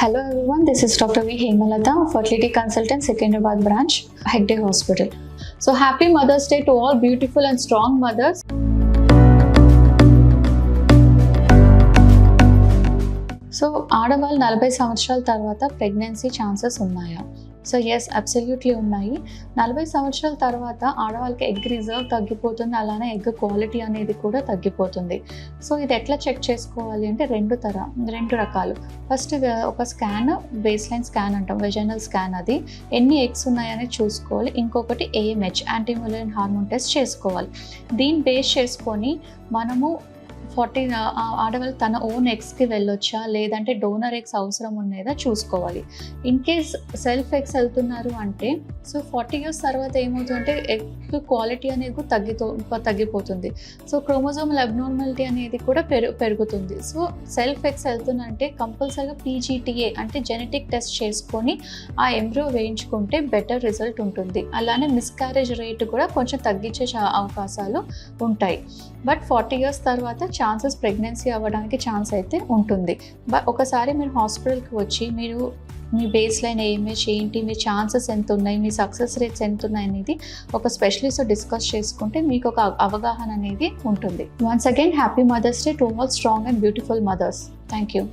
Hello everyone, this is Dr. V. Hemalata, fertility consultant, Secunderabad branch, Hegde Hospital. So happy Mother's Day to all beautiful and strong mothers. So ఆడవాళ్ళు 40 సంవత్సరాల తర్వాత pregnancy chances ఉన్నాయా? So yes, absolutely ఉన్నాయి. 40 సంవత్సరాల తర్వాత ఆడవాళ్ళకి egg reserve తగ్గిపోతుంది, అలానే ఎగ్ క్వాలిటీ అనేది కూడా తగ్గిపోతుంది. సో ఇది ఎట్లా చెక్ చేసుకోవాలి అంటే రెండు రకాలు. ఫస్ట్ ఒక స్కాన్, బేస్ లైన్ స్కాన్ అంటాం, వెజైనల్ స్కాన్. అది ఎన్ని ఎగ్స్ ఉన్నాయని చూసుకోవాలి. ఇంకొకటి AMH, యాంటీ మ్యూలరిన్ హార్మోన్ టెస్ట్ చేసుకోవాలి. దీన్ని బేస్ చేసుకొని మనము 40 ఆడవాళ్ళు తన ఓన్ ఎగ్స్కి వెళ్ళొచ్చా, లేదంటే డోనర్ ఎగ్స్ అవసరం ఉండేదా చూసుకోవాలి. ఇన్ కేస్ సెల్ఫ్ ఎగ్స్ వెళ్తున్నారు అంటే సో 40 years తర్వాత ఏమవుతుందంటే ఎగ్ క్వాలిటీ అనేది తగ్గిపోతుంది. సో క్రోమోజోమల్ అబ్నార్మాలిటీ అనేది కూడా పెరుగుతుంది. సో సెల్ఫ్ ఎగ్స్ వెళ్తుందంటే కంపల్సరీగా PGTA అంటే జెనెటిక్ టెస్ట్ చేసుకొని ఆ ఎంబ్రియో వేయించుకుంటే బెటర్ రిజల్ట్ ఉంటుంది. అలానే మిస్క్యారేజ్ రేట్ కూడా కొంచెం తగ్గించే అవకాశాలు ఉంటాయి. బట్ 40 years తర్వాత ఛాన్సెస్ ప్రెగ్నెన్సీ అవ్వడానికి ఛాన్స్ అయితే ఉంటుంది. బట్ ఒకసారి మీరు హాస్పిటల్కి వచ్చి మీరు మీ బేస్ లైన్ AMH ఏంటి, మీ ఛాన్సెస్ ఎంత ఉన్నాయి, మీ సక్సెస్ రేట్స్ ఎంత ఉన్నాయి అనేది ఒక స్పెషలిస్ట్ డిస్కస్ చేసుకుంటే మీకు ఒక అవగాహన అనేది ఉంటుంది. Once again happy mothers day to all strong and beautiful mothers. Thank you.